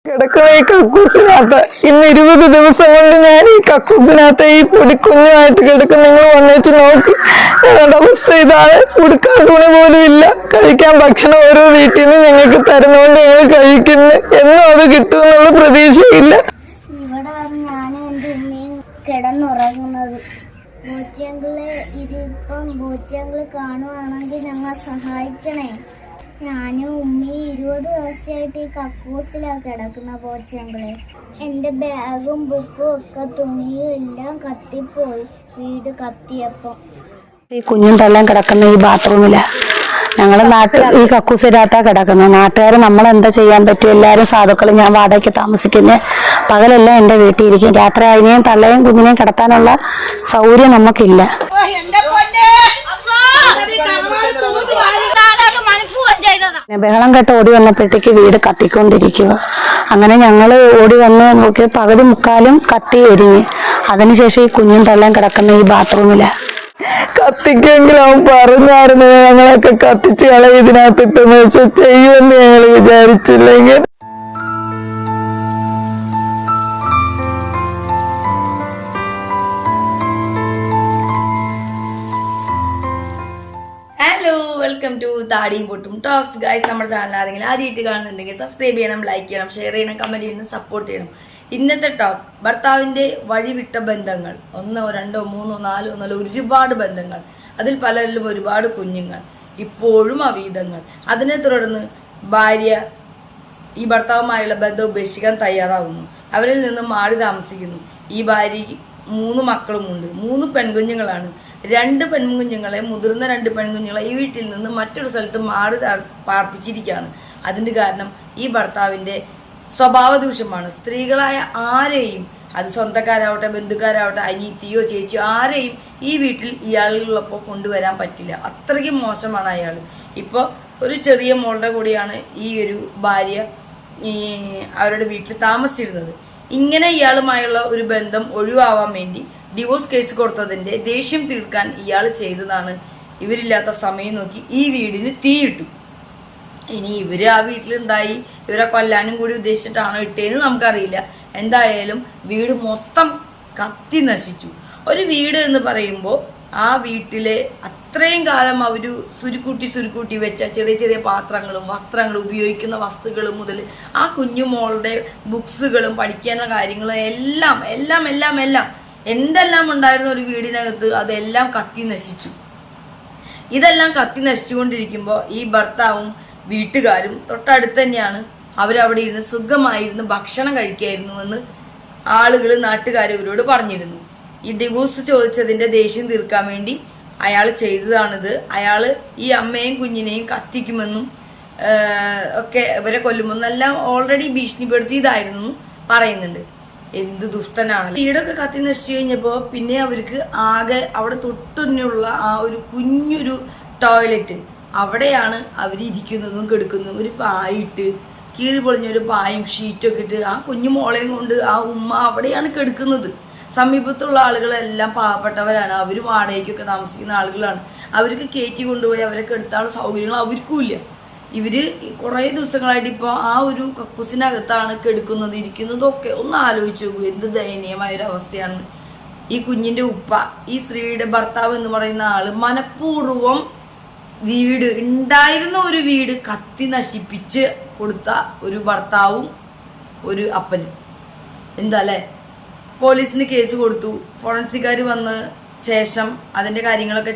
കിടക്കുന്ന ഈ കക്കൂസിനകത്ത് ഇന്ന് 20 ദിവസം കൊണ്ട് ഞാൻ ഈ കക്കൂസിനകത്ത് ഈ പൊടിക്കുഞ്ഞുമായിട്ട് കിടക്കുന്ന നിങ്ങൾ വന്നിട്ട് നോക്ക്. ഞങ്ങളുടെ അവസ്ഥ ഇതാണ്. ഉടുക്കാൻ തുണി പോലും ഇല്ല. കഴിക്കാൻ ഭക്ഷണം ഓരോ വീട്ടിൽ നിന്ന് ഞങ്ങൾക്ക് തരുന്നതുകൊണ്ട് ഞങ്ങൾ കഴിക്കുന്നു. എന്നും അത് കിട്ടുമെന്നുള്ള പ്രതീക്ഷയില്ല. ഇവിടെ ഞാനും എൻ്റെ ഉമ്മയും കിടന്നുറങ്ങുന്നത്. ബോച്ചങ്കിള് ഇതിപ്പം ബോച്ചങ്കിള് കാണുവാണെങ്കിൽ ഞങ്ങൾ സഹായിക്കണേ. ഞാനും ഉമ്മയും 20 ദിവസമായിട്ട് ഈ കക്കൂസിലാണ് കിടക്കുന്ന ബോച്ചങ്കിളെ. എൻ്റെ ബാഗും ബുക്കും ഒക്കെ തുണിയും എല്ലാം കത്തിപ്പോയി. വീട് കത്തിയപ്പം ഈ കുഞ്ഞും തള്ളയും കിടക്കുന്ന ഈ ബാത്റൂമില് ഞങ്ങൾ ഈ കക്കൂസിനകത്താ കിടക്കുന്നത്. നാട്ടുകാർ നമ്മളെന്താ ചെയ്യാൻ പറ്റും? എല്ലാവരും സാധുക്കളും ഞാൻ വാടകയ്ക്ക് താമസിക്കുന്നത്. പകലെല്ലാം എൻ്റെ വീട്ടിൽ ഇരിക്കും. രാത്രി അതിനെയും തള്ളയും കുഞ്ഞിനെയും കിടത്താനുള്ള സൗകര്യം നമുക്കില്ല. ബഹളം കേട്ട് ഓടി വന്നപ്പോഴത്തേക്ക് വീട് കത്തിക്കൊണ്ടിരിക്കുക. അങ്ങനെ ഞങ്ങൾ ഓടി വന്ന് നോക്കി പകുതി മുക്കാലും കത്തി എരിഞ്ഞ്. അതിനുശേഷം ഈ കുഞ്ഞും തള്ളയും കിടക്കുന്ന ഈ ബാത്റൂമില് കത്തിക്കെങ്കിലും അവൻ പറഞ്ഞായിരുന്നു ഞങ്ങളൊക്കെ കത്തിച്ച് കളയും ഇതിനകത്തിട്ടെന്ന് വെച്ചാൽ ചെയ്യുമെന്ന് ഞങ്ങൾ വിചാരിച്ചില്ലെങ്കിൽ. ഹലോ, വെൽക്കം ടു താടിയും പൊട്ടും ടോക്സ് ഗൈസ്. നമ്മുടെ ചാനൽ ആരെങ്കിലും ആദ്യമായിട്ട് കാണുന്നുണ്ടെങ്കിൽ സബ്സ്ക്രൈബ് ചെയ്യണം, ലൈക്ക് ചെയ്യണം, ഷെയർ ചെയ്യണം, കമന്റ് ചെയ്യണം, സപ്പോർട്ട് ചെയ്യണം. ഇന്നത്തെ ടോക്ക് ഭർത്താവിന്റെ വഴിവിട്ട ബന്ധങ്ങൾ. 1, 2, 3, 4 എന്നല്ല, ഒരുപാട് ബന്ധങ്ങൾ. അതിൽ പലരിലും ഒരുപാട് കുഞ്ഞുങ്ങൾ, ഇപ്പോഴും അവീതങ്ങൾ. അതിനെ തുടർന്ന് ഭാര്യ ഈ ഭർത്താവുമായുള്ള ബന്ധം ഉപേക്ഷിക്കാൻ തയ്യാറാവുന്നു. അവരിൽ നിന്ന് മാറി താമസിക്കുന്നു. ഈ ഭാര്യയ്ക്ക് 3 മക്കളുമുണ്ട്. 3 പെൺകുഞ്ഞുങ്ങളാണ്. 2 പെൺകുഞ്ഞുങ്ങളെ, മുതിർന്ന 2 പെൺകുഞ്ഞുങ്ങളെ ഈ വീട്ടിൽ നിന്ന് മറ്റൊരു സ്ഥലത്ത് മാറി പാർപ്പിച്ചിരിക്കുകയാണ്. അതിൻ്റെ കാരണം ഈ ഭർത്താവിൻ്റെ സ്വഭാവ ദൂഷ്യമാണ്. സ്ത്രീകളായ ആരെയും, അത് സ്വന്തക്കാരാവട്ടെ, ബന്ധുക്കാരാവട്ടെ, അനിയത്തിയോ ചേച്ചിയോ, ആരെയും ഈ വീട്ടിൽ ഇയാളുള്ളപ്പോൾ കൊണ്ടുവരാൻ പറ്റില്ല. അത്രയ്ക്കും മോശമാണ് അയാൾ. ഇപ്പോൾ ഒരു ചെറിയ മോളുടെ കൂടിയാണ് ഈ ഒരു ഭാര്യ അവരുടെ വീട്ടിൽ താമസിച്ചിരുന്നത്. ഇങ്ങനെ ഇയാളുമായുള്ള ഒരു ബന്ധം ഒഴിവാവാൻ വേണ്ടി ഡിവോഴ്സ് കേസ് കൊടുത്തതിൻ്റെ ദേഷ്യം തീർക്കാൻ ഇയാൾ ചെയ്തതാണ്. ഇവരില്ലാത്ത സമയം നോക്കി ഈ വീടിന് തീയിട്ടു. ഇനി ഇവര് ആ വീട്ടിലുണ്ടായി ഇവരെ കൊല്ലാനും കൂടി ഉദ്ദേശിച്ചിട്ടാണോ ഇട്ടേന്ന് നമുക്കറിയില്ല. എന്തായാലും വീട് മൊത്തം കത്തി നശിച്ചു. ഒരു വീട് എന്ന് പറയുമ്പോൾ ആ വീട്ടിലെ അത്രയും കാലം അവർ സുരുക്കൂട്ടി വെച്ച ചെറിയ ചെറിയ പാത്രങ്ങളും വസ്ത്രങ്ങളും ഉപയോഗിക്കുന്ന വസ്തുക്കളും മുതൽ ആ കുഞ്ഞുമോളുടെ ബുക്സുകളും പഠിക്കാനുള്ള കാര്യങ്ങളും എല്ലാം എല്ലാം എല്ലാം എല്ലാം എന്തെല്ലാം ഉണ്ടായിരുന്ന ഒരു വീടിനകത്ത് അതെല്ലാം കത്തി നശിച്ചു. ഇതെല്ലാം കത്തി നശിച്ചുകൊണ്ടിരിക്കുമ്പോൾ ഈ ഭർത്താവും വീട്ടുകാരും തൊട്ടടുത്ത് തന്നെയാണ്. അവരവിടെ ഇരുന്ന് സുഖമായിരുന്ന് ഭക്ഷണം കഴിക്കായിരുന്നുവെന്ന് ആളുകൾ, നാട്ടുകാർ ഇവരോട് പറഞ്ഞിരുന്നു. ഈ ഡിവോഴ്സ് ചോദിച്ചതിൻ്റെ ദേഷ്യം തീർക്കാൻ വേണ്ടി അയാൾ ചെയ്തതാണിത്. അയാൾ ഈ അമ്മയും കുഞ്ഞിനെയും കത്തിക്കുമെന്നും ഒക്കെ ഇവരെ കൊല്ലുമെന്നും എല്ലാം ഓൾറെഡി ഭീഷണിപ്പെടുത്തിയതായിരുന്നു പറയുന്നുണ്ട്. എന്ത് ദുഷ്ടനാണ്. വീടൊക്കെ കത്തി നശിച്ചു കഴിഞ്ഞപ്പോൾ പിന്നെ അവർക്ക് ആകെ അവിടെ തൊട്ടുള്ള ആ ഒരു കുഞ്ഞൊരു ടോയ്ലറ്റ്, അവിടെയാണ് അവർ ഇരിക്കുന്നതും കിടക്കുന്നതും. ഒരു പായിട്ട് കീറി പൊളിഞ്ഞൊരു പായും ഷീറ്റൊക്കെ ഇട്ട് ആ കുഞ്ഞു മോളെയും കൊണ്ട് ആ ഉമ്മ അവിടെയാണ് കിടക്കുന്നത്. സമീപത്തുള്ള ആളുകളെല്ലാം പാവപ്പെട്ടവരാണ്. അവർ വാടകയ്ക്കൊക്കെ താമസിക്കുന്ന ആളുകളാണ്. അവർക്ക് കയറ്റി കൊണ്ടുപോയി അവരെ കെടുത്താനുള്ള സൗകര്യങ്ങൾ അവർക്കും ഇല്ല. ഇവര് കുറേ ദിവസങ്ങളായിട്ട് ഇപ്പോൾ ആ ഒരു കക്കൂസിനകത്താണ് കിടക്കുന്നത്, ഇരിക്കുന്നതൊക്കെ. ഒന്ന് ആലോചിച്ച് നോക്കൂ, എന്ത് ദയനീയമായൊരവസ്ഥയാണ്. ഈ കുഞ്ഞിൻ്റെ ഉപ്പ, ഈ സ്ത്രീയുടെ ഭർത്താവ് എന്ന് പറയുന്ന ആള് മനഃപൂർവ്വം വീട് ഉണ്ടായിരുന്ന ഒരു വീട് കത്തി നശിപ്പിച്ച് കൊടുത്ത ഒരു ഭർത്താവും ഒരു അപ്പനും. എന്താ അല്ലേ? പോലീസിന് കേസ് കൊടുത്തു. ഫോറൻസിക്കാർ വന്ന ശേഷം അതിൻ്റെ കാര്യങ്ങളൊക്കെ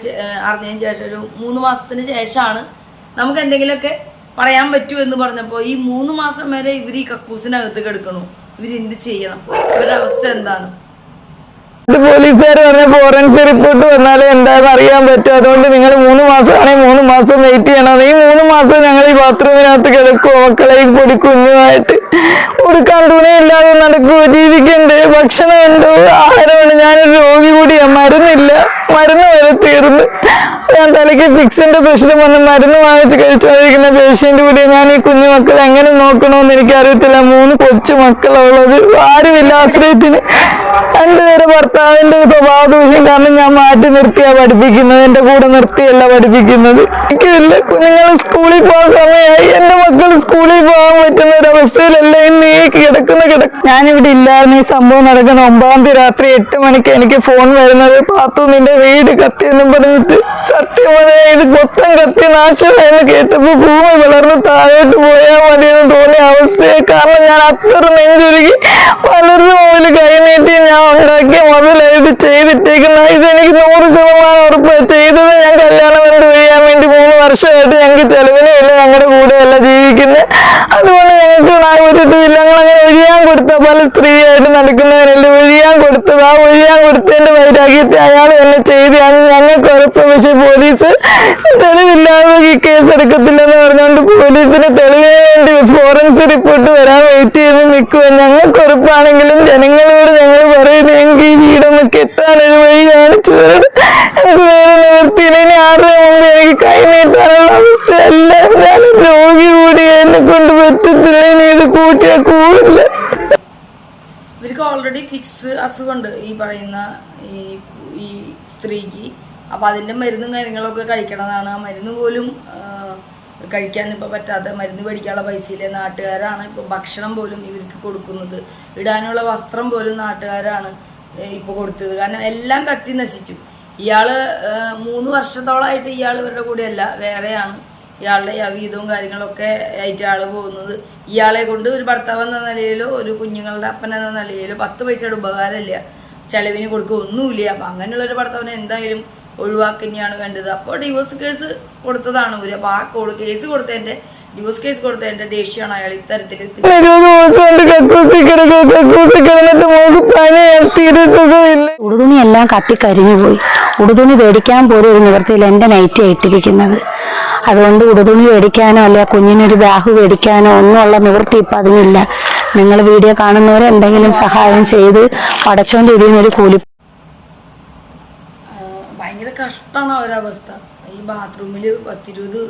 അറിഞ്ഞതിന് ശേഷം ഒരു 3 മാസത്തിന് ശേഷമാണ് നമുക്ക് എന്തെങ്കിലുമൊക്കെ പറയാൻ പറ്റൂ എന്ന് പറഞ്ഞപ്പോൾ ഈ 3 മാസം വരെ ഇവർ ഈ കക്കൂസിനകത്ത് കിടക്കണു. ഇവരെന്ത് ചെയ്യണം? ഇവരുടെ അവസ്ഥ എന്താണ്? പോലീസുകാർ പറഞ്ഞ ഫോറൻസിക് റിപ്പോർട്ട് വന്നാലേ എന്താണെന്ന് അറിയാൻ പറ്റും. അതുകൊണ്ട് നിങ്ങൾ 3 മാസമാണെങ്കിൽ 3 മാസം വെയിറ്റ് ചെയ്യണം. ഈ 3 മാസം ഞങ്ങൾ ഈ ബാത്റൂമിനകത്ത് കിടക്കും. മക്കളെ പൊടി കുഞ്ഞുമായിട്ട് ഉടുക്കാൻ തുണിയില്ലാതെ നടക്കുവോ, ജീവിക്കണ്ടേ? ഭക്ഷണമുണ്ടോ, ആഹാരമുണ്ട്? ഞാനൊരു രോഗി കൂടിയാ, മരുന്നില്ല, മരുന്ന് വരെ തീർന്ന്. ഞാൻ തലയ്ക്ക് ഫിക്സിന്റെ പ്രശ്നം വന്ന് മരുന്ന് വാങ്ങിച്ച് കഴിച്ചുകൊണ്ടിരിക്കുന്ന പേഷ്യന്റ് കൂടിയാ. ഞാൻ ഈ കുഞ്ഞു മക്കളെ എങ്ങനെ നോക്കണമെന്ന് എനിക്കറിയത്തില്ല. 3 കൊച്ചു മക്കളുള്ളത്, ആരുമില്ല ആശ്രയത്തിന്. 2 പേരെ ഭർത്താവിന്റെ സ്വഭാവ ദൂഷ്യം കാരണം ഞാൻ മാറ്റി നിർത്തിയാ പഠിപ്പിക്കുന്നത്, എന്റെ കൂടെ നിർത്തിയല്ല പഠിപ്പിക്കുന്നത്. എനിക്കില്ല, കുഞ്ഞുങ്ങൾ സ്കൂളിൽ പോകാൻ സമയമായി, എന്റെ മക്കൾ സ്കൂളിൽ പോകാൻ പറ്റുന്ന ഒരവസ്ഥയിലല്ല ഇന്ന് ഈ കിടക്കുന്ന ഞാനിവിടെ ഇല്ലായിരുന്നു. ഈ സംഭവം നടക്കുന്ന 9-ാം തീയതി രാത്രി 8 മണിക്ക് എനിക്ക് ഫോൺ വരുന്നത്, പാത്തു നിന്റെ വീട് കത്തിയെന്നും പറഞ്ഞിട്ട്. സത്യം പറഞ്ഞാൽ ഇത് മൊത്തം കത്തി നാശമായെന്ന് കേട്ടപ്പോ ഭൂമി വളർന്ന് താഴോട്ട് പോയാൽ മതിയെന്ന് തോന്നിയ അവസ്ഥയെ. കാരണം ഞാൻ അത്ര നെഞ്ചുരുകി പലരുടെ മുമ്പിൽ കൈനീട്ടി ഞാൻ ഉണ്ടാക്കിയ മുതലായി ഇത് ചെയ്തിട്ടേക്കുന്ന. ഇതെനിക്ക് 100% ഉറപ്പാണ്. ചെയ്തത് ഞാൻ കല്യാണം കണ്ടു കഴിയാൻ വേണ്ടി 3 വർഷമായിട്ട് ഞങ്ങൾക്ക് ചെലവിനും ഇല്ല, ഞങ്ങളുടെ കൂടെയല്ല ജീവിക്കുന്നത്. അതുകൊണ്ട് ഞങ്ങൾക്ക് ഒരു ഇതുമില്ല. ഞങ്ങളങ്ങനെ ഒഴിയാൻ കൊടുത്ത പല സ്ത്രീയായിട്ട് നടക്കുന്നവരല്ലേ ഒഴിയാൻ കൊടുത്തത്. ആ ഒഴിയാൻ കൊടുത്തതിന്റെ വൈരാഗ്യത്തെ അയാൾ തന്നെ ചെയ്താണ്. ഞങ്ങൾക്ക് ഉറപ്പ്. പക്ഷെ പോലീസ് തെളിവില്ലാതെ ഈ കേസ് എടുക്കത്തില്ലെന്ന് പറഞ്ഞുകൊണ്ട് പോലീസിന് തെളിവിന് വേണ്ടി ഫോറൻസിക് റിപ്പോർട്ട് വരാൻ വെയിറ്റ് ചെയ്ത് നിൽക്കുക. ഞങ്ങൾക്ക് ഉറപ്പാണെങ്കിലും ജനങ്ങളോട് ഞങ്ങൾ പറയുന്നത് ഞങ്ങൾക്ക് ഈ വീടൊന്ന് കെട്ടാനൊരു വഴി കാണിച്ചു തരണം. ഞങ്ങൾക്ക് വേറെ നിവർത്തിയില്ല. ഇനി 6 മുമ്പ് എനിക്ക് കൈ നീട്ടാനുള്ള അവസ്ഥയല്ല. ഞാൻ രോഗി കൂടി, എന്നെ കൊണ്ട് പറ്റത്തില്ല. ഇനി ഇത് കൂട്ടിയാ കൂടില്ല. ഇവർക്ക് ഓൾറെഡി ഫിക്സ് അസുഖമുണ്ട് ഈ പറയുന്ന ഈ സ്ത്രീക്ക്. അപ്പം അതിൻ്റെ മരുന്നും കാര്യങ്ങളൊക്കെ കഴിക്കണതാണ്. ആ മരുന്ന് പോലും കഴിക്കാൻ ഇപ്പോൾ പറ്റാത്ത, മരുന്ന് മേടിക്കാനുള്ള പൈസയിലെ നാട്ടുകാരാണ് ഇപ്പോൾ ഭക്ഷണം പോലും ഇവർക്ക് കൊടുക്കുന്നത്. ഇടാനുള്ള വസ്ത്രം പോലും നാട്ടുകാരാണ് ഇപ്പോൾ കൊടുത്തത്. കാരണം എല്ലാം കത്തി നശിച്ചു. ഇയാൾ 3 വർഷത്തോളമായിട്ട് ഇയാൾ ഇവരുടെ കൂടെയല്ല, വേറെയാണ്. ഇയാളുടെ അവീതവും കാര്യങ്ങളൊക്കെ ആയിട്ട് ആൾ പോകുന്നത്. ഇയാളെ കൊണ്ട് ഒരു ഭർത്താവ് എന്ന നിലയിലോ ഒരു കുഞ്ഞുങ്ങളുടെ അപ്പൻ എന്ന നിലയിലോ 10 പൈസയുടെ ഉപകാരമില്ല, ചെലവിന് കൊടുക്കുക ഒന്നുമില്ല. അപ്പം അങ്ങനെയുള്ളൊരു ഭർത്താവിനെ എന്തായാലും ഒഴിവാക്കുകയാണ് വേണ്ടത്. അപ്പോൾ ഡിവോഴ്സ് കേസ് കൊടുത്തതാണ് ഇവർ. അപ്പോൾ ആ കേസ് കൊടുത്തതിൻ്റെ, ഡിവോഴ്സ് കേസ് കൊടുത്തതിൻ്റെ ദേഷ്യമാണ് അയാൾ ഇത്തരത്തിൽ. ഉടുതുണി എല്ലാം കത്തിക്കരിഞ്ഞു പോയി. ഉടുതുണി മേടിക്കാൻ പോലും ഒരു നിവൃത്തിയിൽ എൻ്റെ നൈറ്റ് ഇട്ടിരിക്കുന്നത്. അതുകൊണ്ട് ഉടുതുണി മേടിക്കാനോ അല്ല കുഞ്ഞിനൊരു ബാഗ് മേടിക്കാനോ ഒന്നുമുള്ള നിവൃത്തി ഇപ്പം അതിനില്ല. നിങ്ങൾ വീഡിയോ കാണുന്നവരെ എന്തെങ്കിലും സഹായം ചെയ്ത് പടച്ചോൻ്റെ ഇതിൽ നിന്നൊരു കൂലി. ഭയങ്കര കഷ്ടമാണ് അവരവസ്ഥ. ഈ ബാത്റൂമിൽ 10-20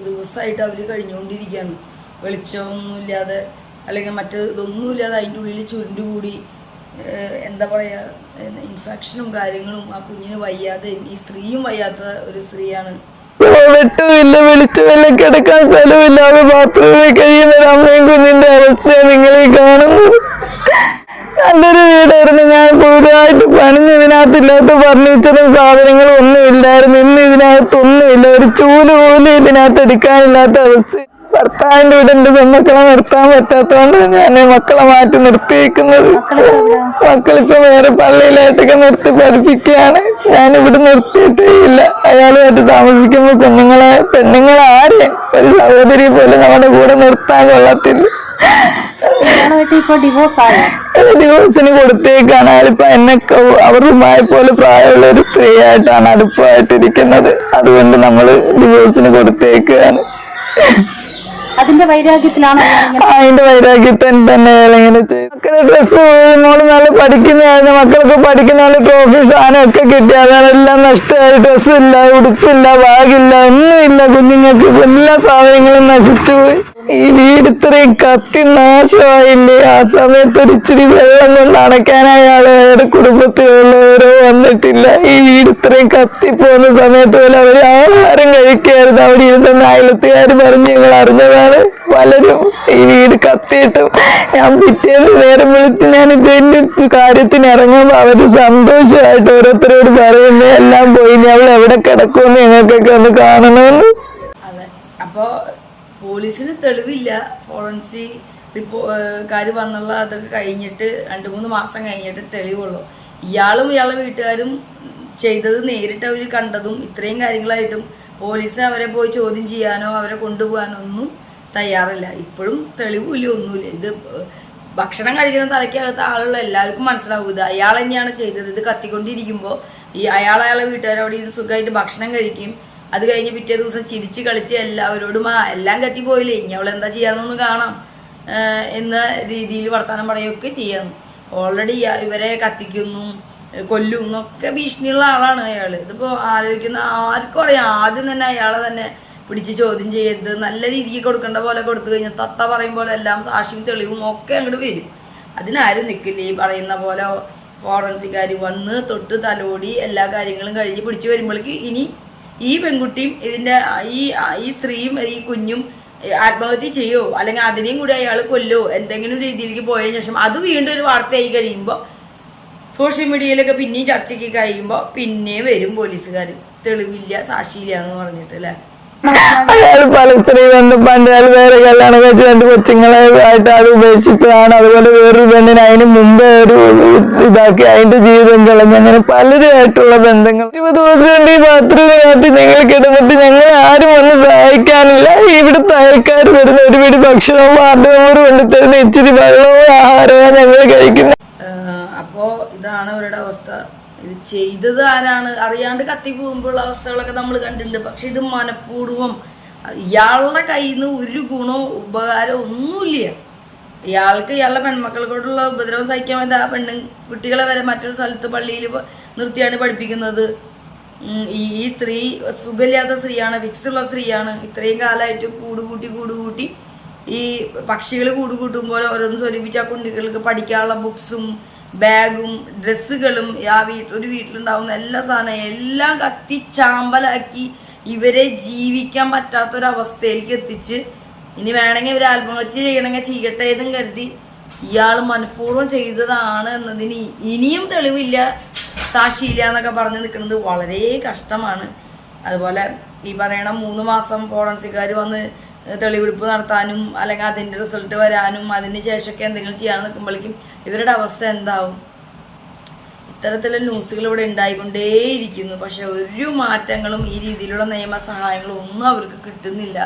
ദിവസമായിട്ട് അവർ കഴിഞ്ഞുകൊണ്ടിരിക്കുകയാണ്. വെളിച്ചമൊന്നുമില്ലാതെ അല്ലെങ്കിൽ മറ്റ് ഇതൊന്നുമില്ലാതെ അതിൻ്റെ ഉള്ളിൽ ചുരുണ്ടുകൂടി എന്താ പറയുക, ഇൻഫെക്ഷനും കാര്യങ്ങളും. ആ കുഞ്ഞിന് വയ്യാതെയും ഈ സ്ത്രീയും വയ്യാത്ത ഒരു സ്ത്രീയാണ്. വെട്ടുമില്ല, വെളിച്ചമില്ല, കിടക്കാൻ സ്ഥലമില്ലാതെ ബാത്റൂമിൽ കഴിയുന്ന ഒരു അമ്മയും കുഞ്ഞിന്റെ അവസ്ഥയാണ് നിങ്ങളീ കാണുന്നത്. നല്ലൊരു വീടായിരുന്നു. ഞാൻ പുതുതായിട്ട് പണിഞ്ഞ് ഇതിനകത്തില്ലാത്ത ഫർണിച്ചറും സാധനങ്ങളും ഒന്നും ഇല്ലായിരുന്നു. ഇന്ന് ഇതിനകത്തൊന്നുമില്ല, ഒരു ചൂല് പോലും ഇതിനകത്ത് എടുക്കാനില്ലാത്ത അവസ്ഥ. ഭർത്താവിന്റെ വീട് എന്റെ പെൺമക്കളെ നിർത്താൻ പറ്റാത്തതുകൊണ്ട് ഞാൻ മക്കളെ മാറ്റി നിർത്തിയിരിക്കുന്നത്. മക്കളിപ്പോ വേറെ പള്ളിയിലായിട്ടൊക്കെ നിർത്തി പഠിപ്പിക്കുകയാണ്. ഞാനിവിടെ നിർത്തിയിട്ടേ ഇല്ല. അയാളുമായിട്ട് താമസിക്കുമ്പോ കുഞ്ഞുങ്ങളെ, പെണ്ണുങ്ങളെ ആരെയും ഒരു സഹോദരി പോലെ നമ്മുടെ കൂടെ നിർത്താൻ കൊള്ളത്തില്ല. ഡിവോഴ്സിന് കൊടുത്തേക്കാണ്. അയാളിപ്പോ എന്നെ അവരുമായി പോലെ പ്രായമുള്ള ഒരു സ്ത്രീയായിട്ടാണ് അടുപ്പമായിട്ടിരിക്കുന്നത്. അതുകൊണ്ട് നമ്മള് ഡിവോഴ്സിന് കൊടുത്തേക്കാണ്. അതിന്റെ വൈരാഗ്യത്തിലാണ്, അതിന്റെ വൈരാഗ്യത്തിൽ തന്നെ ഇങ്ങനെ ചെയ്തു. മക്കളെ ഡ്രസ്സ് മോള് നല്ല പഠിക്കുന്നതായിരുന്നു. മക്കൾക്ക് പഠിക്കുന്ന ട്രോഫി സാധനമൊക്കെ കിട്ടി. അതെല്ലാം നഷ്ടമായി. ഡ്രസ്സില്ല, ഉടുപ്പില്ല, ബാഗില്ല, ഒന്നുമില്ല. കുഞ്ഞുങ്ങൾക്ക് എല്ലാ സാധനങ്ങളും നശിച്ചുപോയി. ഈ വീട് ഇത്രയും കത്തി നാശമായില്ലേ? ആ സമയത്ത് ഒരിച്ചിരി വെള്ളം കൊണ്ട് അണയ്ക്കാനായി അയാളുടെ കുടുംബത്തിലുള്ളവരോ വന്നിട്ടില്ല. ഈ വീട് ഇത്രയും കത്തിപ്പോകുന്ന സമയത്ത് പോലെ അവർ ആഹാരം കഴിക്കായിരുന്നു. അവിടെ ഇരുന്ന അയലത്തുകാർ പറഞ്ഞ് ഞങ്ങൾ അറിഞ്ഞതാണ്. പലരും ഈ വീട് കത്തിയിട്ടും ഞാൻ പിറ്റേന്ന് നേരം വിളിച്ച് ഞാൻ ഇതിന്റെ കാര്യത്തിന് ഇറങ്ങുമ്പോൾ അവര് സന്തോഷമായിട്ട് ഓരോരുത്തരോട് പറയുന്നു എല്ലാം പോയി, അവൾ എവിടെ കിടക്കുമെന്ന് ഞങ്ങൾക്കൊക്കെ ഒന്ന് കാണണമെന്ന്. അതെ, അപ്പോ പോലീസിന് തെളിവില്ല. ഫോറൻസിക് കാര്യം വന്നുള്ള അതൊക്കെ കഴിഞ്ഞിട്ട് 2-3 മാസം കഴിഞ്ഞിട്ട് തെളിവുള്ളൂ. ഇയാളും ഇയാളുടെ വീട്ടുകാരും ചെയ്തത് നേരിട്ട് അവർ കണ്ടതും ഇത്രയും കാര്യങ്ങളായിട്ടും പോലീസ് അവരെ പോയി ചോദ്യം ചെയ്യാനോ അവരെ കൊണ്ടുപോകാനോ ഒന്നും തയ്യാറില്ല. ഇപ്പോഴും തെളിവില്ല, ഒന്നുമില്ല. ഇത് ഭക്ഷണം കഴിക്കുന്ന തലയ്ക്കകത്ത് ആളുള്ള എല്ലാവർക്കും മനസ്സിലാവും ഇത് അയാൾ തന്നെയാണ് ചെയ്തത്. ഇത് കത്തിക്കൊണ്ടിരിക്കുമ്പോൾ ഈ അയാളെ വീട്ടുകാരോട് ഇത് സുഖമായിട്ട് ഭക്ഷണം കഴിക്കും. അത് കഴിഞ്ഞ് പിറ്റേ ദിവസം ചിരിച്ച് കളിച്ച് എല്ലാവരോടും എല്ലാം കത്തിപ്പോയില്ലേ, ഇനി അവൾ എന്താ ചെയ്യാന്നൊന്ന് കാണാം, എന്ന രീതിയിൽ വർത്തമാനം പറയുകയൊക്കെ ചെയ്യാന്ന്. ഓൾറെഡി ഇവരെ കത്തിക്കുന്നു, കൊല്ലും ഒക്കെ ഭീഷണിയുള്ള ആളാണ് അയാൾ. ഇതിപ്പോൾ ആലോചിക്കുന്ന ആർക്കും അറിയാം. ആദ്യം തന്നെ അയാളെ തന്നെ പിടിച്ച് ചോദ്യം ചെയ്യരുത്, നല്ല രീതിക്ക് കൊടുക്കേണ്ട പോലെ കൊടുത്തു കഴിഞ്ഞാൽ തത്ത പറയും പോലെ എല്ലാം സാക്ഷിയും തെളിവും ഒക്കെ അങ്ങോട്ട് വരും. അതിനാരും നിൽക്കില്ല. ഈ പറയുന്ന പോലെ ഫോറൻസിക്കാർ വന്ന് തൊട്ട് തലോടി എല്ലാ കാര്യങ്ങളും കഴിഞ്ഞ് പിടിച്ചു വരുമ്പോഴേക്ക് ഇനി ഈ പെൺകുട്ടിയും ഇതിൻ്റെ ഈ സ്ത്രീയും ഈ കുഞ്ഞും ആത്മഹത്യ ചെയ്യോ അല്ലെങ്കിൽ അതിനെയും കൂടി അയാൾ കൊല്ലോ എന്തെങ്കിലും രീതിയിലേക്ക് പോയതിനു ശേഷം അത് വീണ്ടും ഒരു വാർത്തയായി കഴിയുമ്പോൾ സോഷ്യൽ മീഡിയയിലൊക്കെ പിന്നെയും ചർച്ചയ്ക്ക് കഴിയുമ്പോൾ പിന്നെ വരും പോലീസുകാർ, തെളിവില്ല സാക്ഷിയില്ല എന്ന് പറഞ്ഞിട്ട് അല്ലേ. അയാൾ പല സ്ത്രീ ബന്ധം പണ്ട് അയാൾ വേറെ കല്യാണം കഴിച്ച് 2 കൊച്ചുങ്ങളെ ആയിട്ട് അത് ഉപേക്ഷിച്ചതാണ്. അതുപോലെ വേറൊരു പെണ്ണിന് അതിന് മുമ്പേ ഒരു ഇതാക്കി അതിന്റെ ജീവിതം കളഞ്ഞ് അങ്ങനെ പലരുമായിട്ടുള്ള ബന്ധങ്ങൾ. 20 ദിവസം കൊണ്ട് ഈ ബാത്റൂമിനകത്ത് ഞങ്ങൾ കിടന്നിട്ട് ഞങ്ങൾ ആരും വന്ന് സഹായിക്കാനില്ല. ഇവിടുത്തെ അയൽക്കാർ തരുന്ന ഒരു പിടി ഭക്ഷണവും വാർഡ് മെമ്പർ കൊണ്ട് തരുന്ന ഇച്ചിരി വെള്ളവും ആഹാരവും ഞങ്ങൾ കഴിക്കുന്നത്. അപ്പോ ഇതാണ് അവരുടെ അവസ്ഥ. ഇത് ചെയ്തത് ആരാണ് അറിയാണ്ട് കത്തി പോകുമ്പോഴുള്ള അവസ്ഥകളൊക്കെ നമ്മൾ കണ്ടിട്ടുണ്ട്. പക്ഷെ ഇത് മനഃപൂർവ്വം ഇയാളുടെ കയ്യിൽ നിന്ന് ഒരു ഗുണവും ഉപകാരവും ഒന്നുമില്ല. ഇയാൾക്ക് ഇയാളുടെ പെൺമക്കൾക്കോടുള്ള ഉപദ്രവം സഹിക്കാൻ വേണ്ടി ആ കുട്ടികളെ വരെ മറ്റൊരു സ്ഥലത്ത് പള്ളിയിൽ നിർത്തിയാണ് പഠിപ്പിക്കുന്നത്. ഈ സ്ത്രീ സുഖമില്ലാത്ത സ്ത്രീയാണ്, വിക്സുള്ള സ്ത്രീയാണ്. ഇത്രയും കാലമായിട്ട് കൂടുകൂട്ടി ഈ പക്ഷികൾ കൂടുകൂട്ടുമ്പോൾ ഓരോന്ന് സ്വരൂപിച്ച ആ കുട്ടികൾക്ക് പഠിക്കാനുള്ള ബുക്സും ബാഗും ഡ്രസ്സുകളും ഒരു വീട്ടിലുണ്ടാവുന്ന എല്ലാ സാധനവും എല്ലാം കത്തിച്ചാമ്പലാക്കി ഇവരെ ജീവിക്കാൻ പറ്റാത്തൊരവസ്ഥയിലേക്ക് എത്തിച്ച് ഇനി വേണമെങ്കിൽ ഇവർ ആത്മഹത്യ ചെയ്യണമെങ്കിൽ ചെയ്യട്ടെ എന്നും കരുതി ഇയാൾ മനഃപൂർവ്വം ചെയ്തതാണ് എന്നതിന് ഇനിയും തെളിവില്ല, സാക്ഷിയില്ല എന്നൊക്കെ പറഞ്ഞ് നിൽക്കുന്നത് വളരെ കഷ്ടമാണ്. അതുപോലെ ഈ പറയണ 3 മാസം ഫോറൻസിക്കാർ വന്ന് തെളിവെടുപ്പ് നടത്താനും അല്ലെങ്കിൽ അതിൻ്റെ റിസൾട്ട് വരാനും അതിന് ശേഷമൊക്കെ എന്തെങ്കിലും ചെയ്യാൻ നിൽക്കുമ്പോഴേക്കും ഇവരുടെ അവസ്ഥ എന്താവും? ഇത്തരത്തിലുള്ള ന്യൂസുകൾ ഇവിടെ ഉണ്ടായിക്കൊണ്ടേയിരിക്കുന്നു. പക്ഷെ ഒരു മാറ്റങ്ങളും ഈ രീതിയിലുള്ള നിയമസഹായങ്ങളും ഒന്നും അവർക്ക് കിട്ടുന്നില്ല.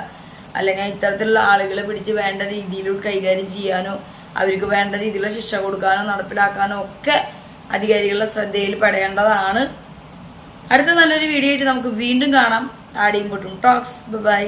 അല്ലെങ്കിൽ ഇത്തരത്തിലുള്ള ആളുകളെ പിടിച്ച് വേണ്ട രീതിയിൽ കൈകാര്യം ചെയ്യാനോ അവർക്ക് വേണ്ട രീതിയിലുള്ള ശിക്ഷ കൊടുക്കാനോ നടപ്പിലാക്കാനോ ഒക്കെ അധികാരികളുടെ ശ്രദ്ധയിൽ പെടേണ്ടതാണ്. അടുത്ത നല്ലൊരു വീഡിയോ ആയിട്ട് നമുക്ക് വീണ്ടും കാണാം. താടിയും പൊട്ടും ടോക്സ്. ബൈ.